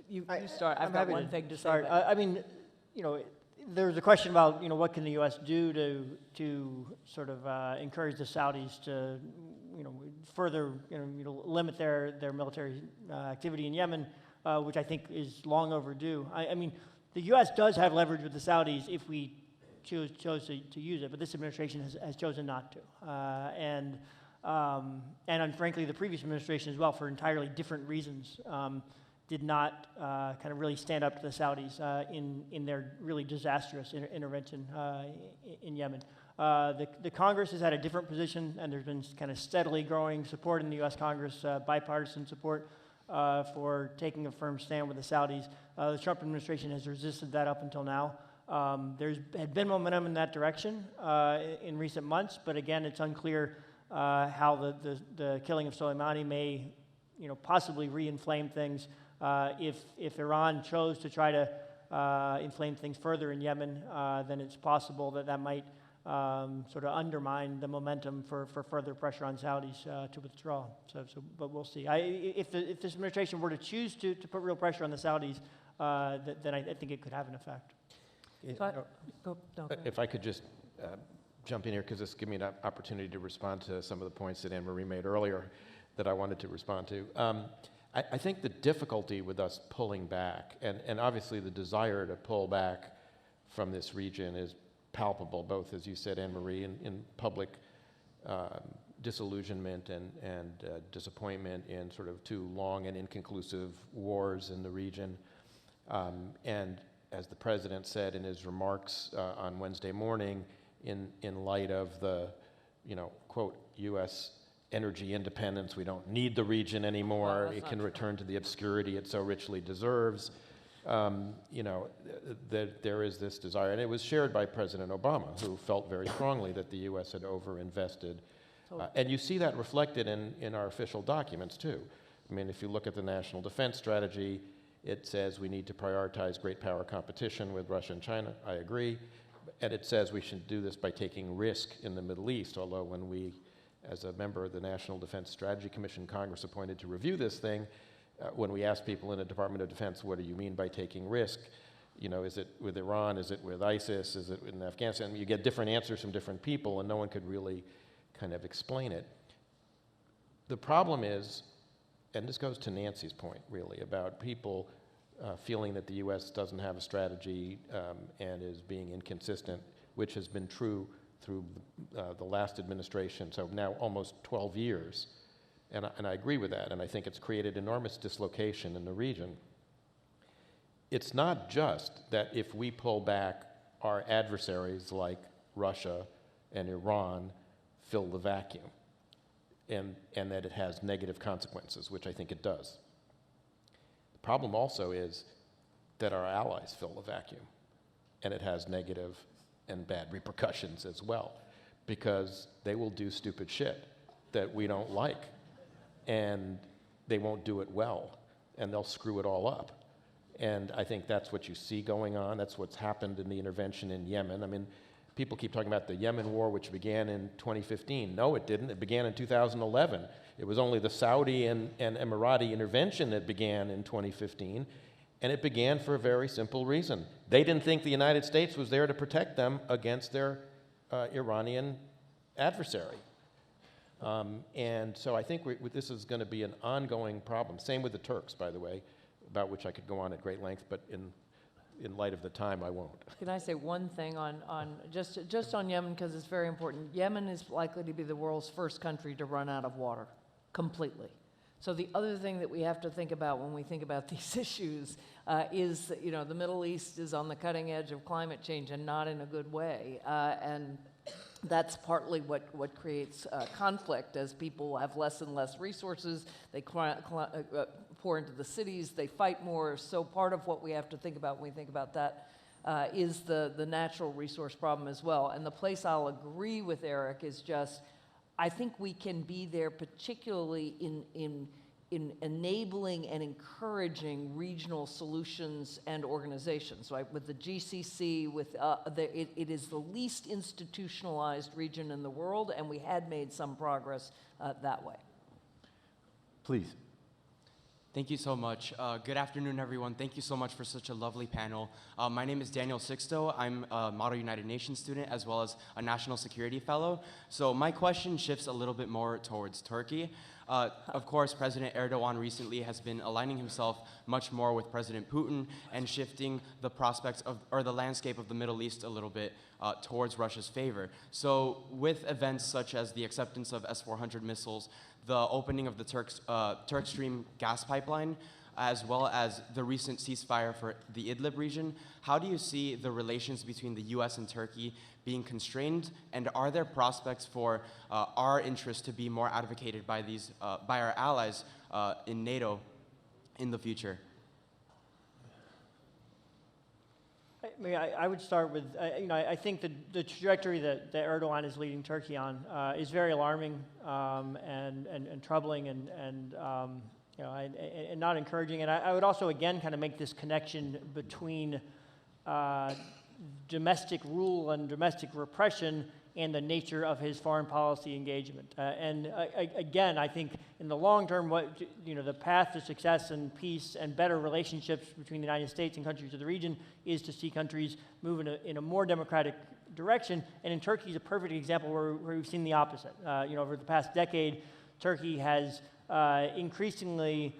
You start. I've got one thing to start. say. There's a question about what can the U.S. do to sort of encourage the Saudis to further limit their military activity in Yemen, which I think is long overdue. The U.S. does have leverage with the Saudis if we chose to use it, but this administration has chosen not to, and frankly, the previous administration as well, for entirely different reasons, did not kind of really stand up to the Saudis in their really disastrous intervention in Yemen. The Congress has had a different position, and there's been kind of steadily growing support in the U.S. Congress, bipartisan support for taking a firm stand with the Saudis. The Trump administration has resisted that up until now. There's had been momentum in that direction in recent months, but again, it's unclear how the killing of Soleimani may possibly re-inflame things. If Iran chose to try to inflame things further in Yemen, then it's possible that might sort of undermine the momentum for further pressure on Saudis to withdraw. But we'll see. If this administration were to choose to put real pressure on the Saudis, then I think it could have an effect. If I could just jump in here, because this gives me an opportunity to respond to some of the points that Anne-Marie made earlier that I wanted to respond to. I think the difficulty with us pulling back, and obviously the desire to pull back from this region is palpable, both, as you said, Anne-Marie, in public disillusionment and disappointment in sort of too long and inconclusive wars in the region. And as the president said in his remarks on Wednesday morning, in light of the, quote, U.S. energy independence, we don't need the region anymore, it can return to the obscurity it so richly deserves. There is this desire, and it was shared by President Obama, who felt very strongly that the U.S. had overinvested. And you see that reflected in our official documents, too. If you look at the National Defense Strategy, it says we need to prioritize great power competition with Russia and China. I agree. And it says we should do this by taking risk in the Middle East, although when we, as a member of the National Defense Strategy Commission, Congress appointed to review this thing, when we asked people in the Department of Defense, what do you mean by taking risk? Is it with Iran? Is it with ISIS? Is it in Afghanistan? You get different answers from different people, and no one could really kind of explain it. The problem is and this goes to Nancy's point, really, about people feeling that the U.S. doesn't have a strategy and is being inconsistent, which has been true through the last administration, so now almost 12 years. And I agree with that, and I think it's created enormous dislocation in the region. It's not just that if we pull back, our adversaries like Russia and Iran fill the vacuum, and that it has negative consequences, which I think it does. The problem also is that our allies fill the vacuum, and it has negative and bad repercussions as well, because they will do stupid shit that we don't like, and they won't do it well, and they'll screw it all up. And I think that's what you see going on. That's what's happened in the intervention in Yemen. I mean, people keep talking about the Yemen war, which began in 2015. No, it didn't. It began in 2011. It was only the Saudi and Emirati intervention that began in 2015, and it began for a very simple reason. They didn't think the United States was there to protect them against their Iranian adversary. And so I think this is going to be an ongoing problem. Same with the Turks, by the way, about which I could go on at great length, but in light of the time, I won't. Can I say one thing on just on Yemen, because it's very important. Yemen is likely to be the world's first country to run out of water completely. So the other thing that we have to think about when we think about these issues is that, you know, the Middle East is on the cutting edge of climate change, and not in a good way. And that's partly what creates conflict, as people have less and less resources. They pour into the cities, they fight more. So part of what we have to think about when we think about that is the natural resource problem as well. And the place I'll agree with Eric is just, I think we can be there particularly in enabling and encouraging regional solutions and organizations. Right? With the GCC, it is the least institutionalized region in the world, and we had made some progress that way. Please. Thank you so much. Good afternoon, everyone. Thank you so much for such a lovely panel. My name is Daniel Sixto. I'm a Model United Nations student as well as a National Security Fellow. So my question shifts a little bit more towards Turkey. Of course, President Erdogan recently has been aligning himself much more with President Putin and shifting the prospects of, or the landscape of the Middle East a little bit towards Russia's favor. So with events such as the acceptance of S-400 missiles, the opening of the Turk Stream gas pipeline, as well as the recent ceasefire for the Idlib region, how do you see the relations between the US and Turkey being constrained, and are there prospects for our interests to be more advocated by by our allies in NATO in the future? I would start with, I think the trajectory that Erdogan is leading Turkey on is very alarming and troubling and not encouraging. And I would also, again, kind of make this connection between domestic rule and domestic repression and the nature of his foreign policy engagement. Again, I think in the long term, the path to success and peace and better relationships between the United States and countries of the region is to see countries move in a more democratic direction. And in Turkey is a perfect example where we've seen the opposite. Over the past decade, Turkey has increasingly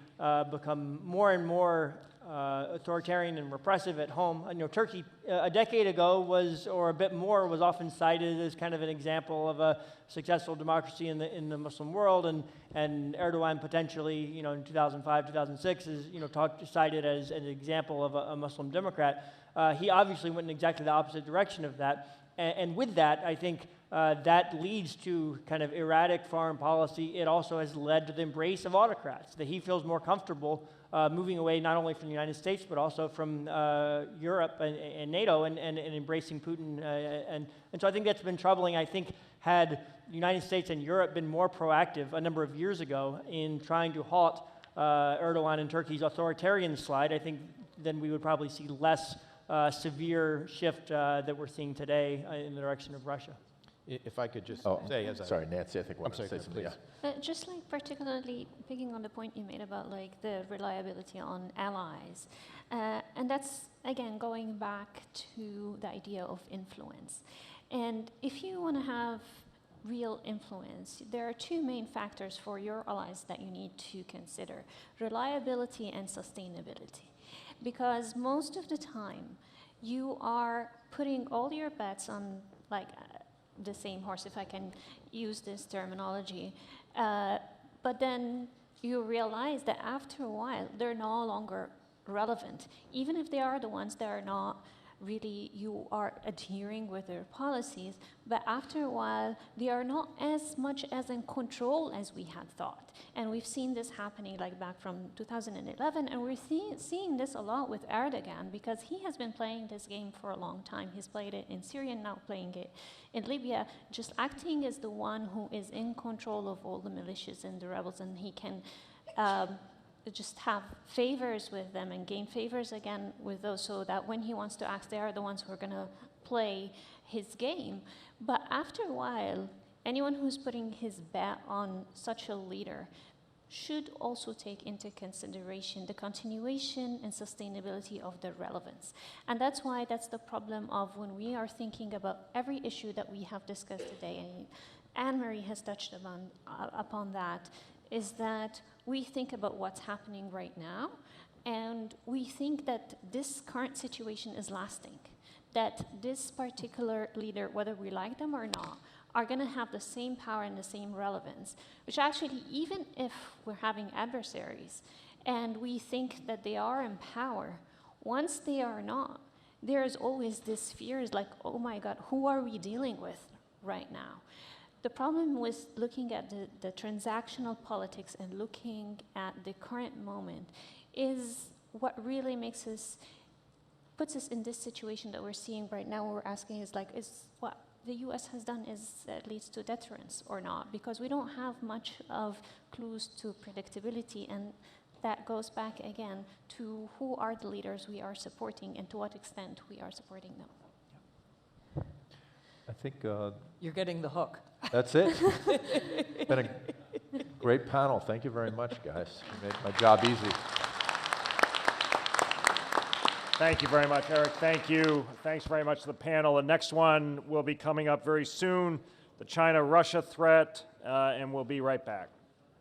become more and more authoritarian and repressive at home. Turkey a decade ago was often cited as kind of an example of a successful democracy in the Muslim world, and Erdogan potentially, in 2005, 2006 is cited as an example of a Muslim democrat. He obviously went in exactly the opposite direction of that, and with that, I think that leads to kind of erratic foreign policy. It also has led to the embrace of autocrats, that he feels more comfortable moving away not only from the United States, but also from Europe and NATO and embracing Putin. And so I think that's been troubling. I think had the United States and Europe been more proactive a number of years ago in trying to halt Erdogan and Turkey's authoritarian slide, I think then we would probably see less severe shift that we're seeing today in the direction of Russia. If I could just say, sorry, Nancy, I think I wanted to say something. Yeah. Just like particularly picking on the point you made about like the reliability on allies, and that's again going back to the idea of influence. And if you want to have real influence, there are two main factors for your allies that you need to consider: reliability and sustainability. Because most of the time, you are putting all your bets on the same horse, if I can use this terminology, but then you realize that after a while, they're no longer relevant. Even if they are the ones that are not really, you are adhering with their policies, but after a while, they are not as much as in control as we had thought. And we've seen this happening back from 2011, and we're seeing this a lot with Erdogan, because he has been playing this game for a long time. He's played it in Syria, now playing it in Libya, just acting as the one who is in control of all the militias and the rebels, and he can just have favors with them and gain favors again with those, so that when he wants to act, they are the ones who are going to play his game. But after a while, anyone who's putting his bet on such a leader should also take into consideration the continuation and sustainability of the relevance. And that's why that's the problem of when we are thinking about every issue that we have discussed today, and Anne-Marie has touched upon that, is that we think about what's happening right now, and we think that this current situation is lasting, that this particular leader, whether we like them or not, are going to have the same power and the same relevance, which actually, even if we're having adversaries and we think that they are in power, once they are not, there's always this fear, is oh my God, who are we dealing with right now? The problem with looking at the transactional politics and looking at the current moment is what really puts us in this situation that we're seeing right now, where we're asking is what the US has done leads to deterrence or not? Because we don't have much of clues to predictability, and that goes back again to who are the leaders we are supporting and to what extent we are supporting them. I think You're getting the hook. that's it. It's been a great panel. Thank you very much, guys. You made my job easy. Thank you very much, Eric. Thank you. Thanks very much to the panel. The next one will be coming up very soon, the China-Russia threat, and we'll be right back.